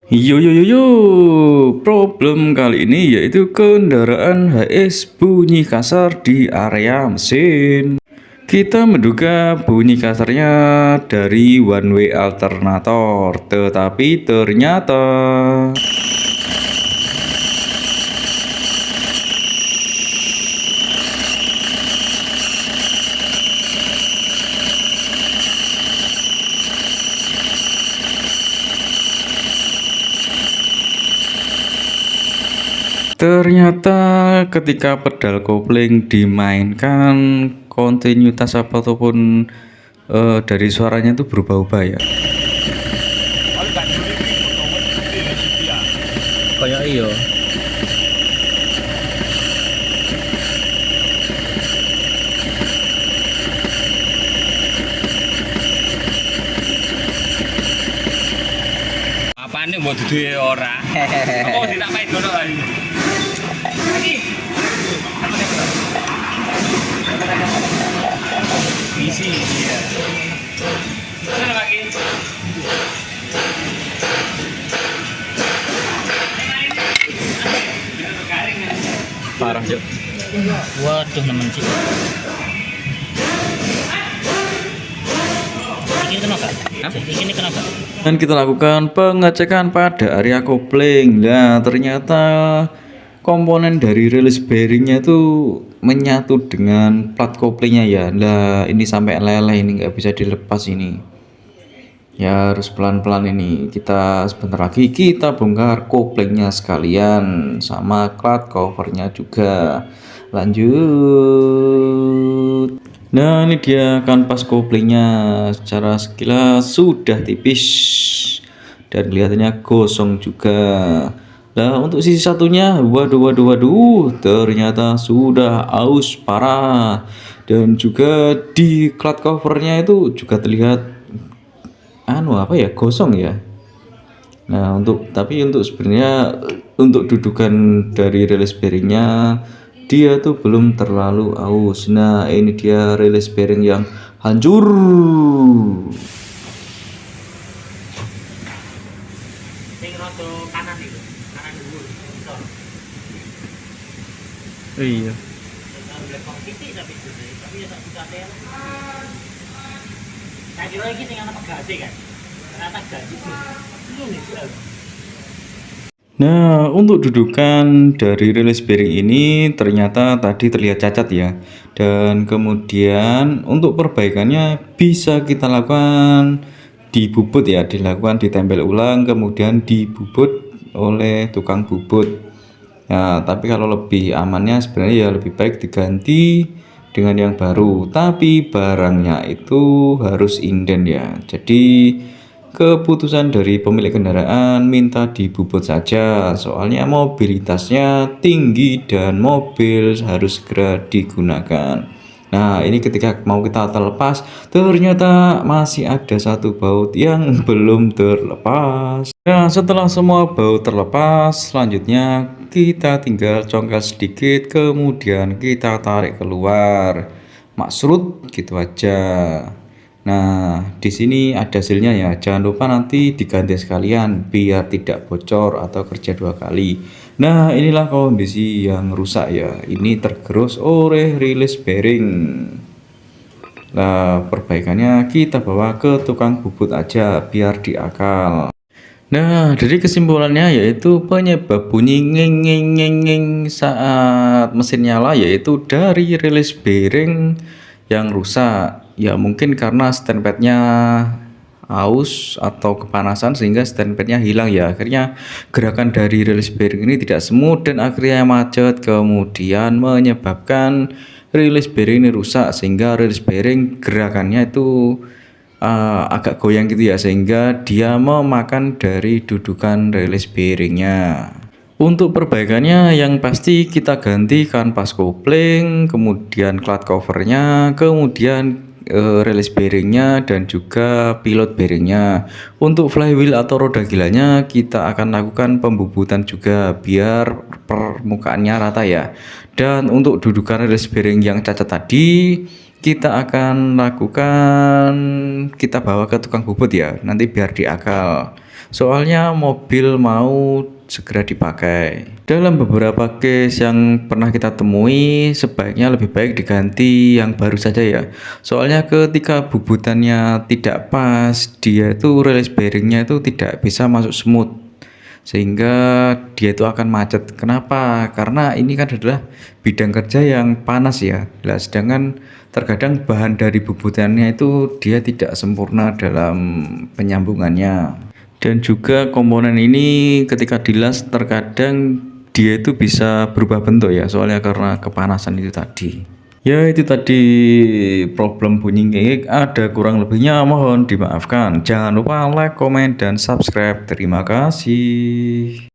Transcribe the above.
Yo, problem kali ini yaitu kendaraan HS bunyi kasar di area mesin. Kita menduga bunyi kasarnya dari one way alternator, tetapi ternyata ketika pedal kopling dimainkan, kontinuitas ataupun dari suaranya itu berubah-ubah ya. Kayak iya. Apane mbok duduhe ora. Apa tidak main ngono lagi. Isi ya. Mana lagi? Parah, Cuk. Waduh, nemen sih. Ini kenapa? Ini kenapa? Dan kita lakukan pengecekan pada area kopling. Nah, ternyata komponen dari release bearingnya itu menyatu dengan plat koplingnya ya. Nah, ini sampai leleh, ini nggak bisa dilepas ini. Ya harus pelan-pelan ini. Kita sebentar lagi kita bongkar koplingnya sekalian sama plat covernya juga. Lanjut. Nah, ini dia kanvas koplingnya. Secara sekilas sudah tipis dan kelihatannya gosong juga. Nah, untuk sisi satunya, waduh, ternyata sudah aus parah. Dan juga di plat covernya itu juga terlihat gosong ya. Nah, tapi untuk sebenarnya untuk dudukan dari release bearingnya dia tuh belum terlalu aus. Nah, ini dia release bearing yang hancur. Sing rada kanan itu. Kanan dhuwur. Iya. Titik tapi ya tak buka tel. Saya kira iki sing ana pegase kan. Ternyata gaji. Ini sih. Nah, untuk dudukan dari release bearing ini ternyata tadi terlihat cacat ya. Dan kemudian untuk perbaikannya bisa kita lakukan di bubut ya, dilakukan ditempel ulang kemudian dibubut oleh tukang bubut. Nah, tapi kalau lebih amannya sebenarnya ya lebih baik diganti dengan yang baru. Tapi barangnya itu harus inden ya. Jadi keputusan dari pemilik kendaraan minta dibubut saja, soalnya mobilitasnya tinggi dan mobil harus segera digunakan. Nah, ini ketika mau kita terlepas, ternyata masih ada satu baut yang belum terlepas. Nah, setelah semua baut terlepas, selanjutnya kita tinggal congkel sedikit, kemudian kita tarik keluar. Maksud gitu aja. Nah, di sini ada hasilnya ya. Jangan lupa nanti diganti sekalian biar tidak bocor atau kerja dua kali. Nah, inilah kondisi yang rusak ya. Ini tergerus oleh release bearing. Nah, perbaikannya kita bawa ke tukang bubut aja biar diakal. Nah, dari kesimpulannya yaitu penyebab bunyi ngeng saat mesin nyala yaitu dari release bearing yang rusak. Ya mungkin karena standpadnya aus atau kepanasan sehingga standpadnya hilang ya. Akhirnya gerakan dari release bearing ini tidak smooth dan akhirnya macet, kemudian menyebabkan release bearing ini rusak sehingga release bearing gerakannya itu agak goyang gitu ya, sehingga dia memakan dari dudukan release bearingnya. Untuk perbaikannya yang pasti kita ganti kanvas kopling, kemudian plat covernya, kemudian release bearingnya dan juga pilot bearingnya. Untuk flywheel atau roda gilanya kita akan lakukan pembubutan juga biar permukaannya rata ya. Dan untuk dudukan release bearing yang cacat tadi kita akan lakukan, kita bawa ke tukang bubut ya, nanti biar diakal. soalnya mobil mau segera dipakai. Dalam beberapa case yang pernah kita temui, sebaiknya lebih baik diganti yang baru saja ya. Soalnya ketika bubutannya tidak pas, dia itu release bearingnya itu tidak bisa masuk smooth, sehingga dia itu akan macet. Kenapa? Karena ini kan adalah bidang kerja yang panas ya. Lah sedangkan terkadang bahan dari bubutannya itu dia tidak sempurna dalam penyambungannya. Dan juga komponen ini ketika dilas terkadang dia itu bisa berubah bentuk ya, soalnya karena kepanasan itu tadi. Ya itu tadi problem bunyi ngek, ada kurang lebihnya mohon dimaafkan. Jangan lupa like, komen, dan subscribe. Terima kasih.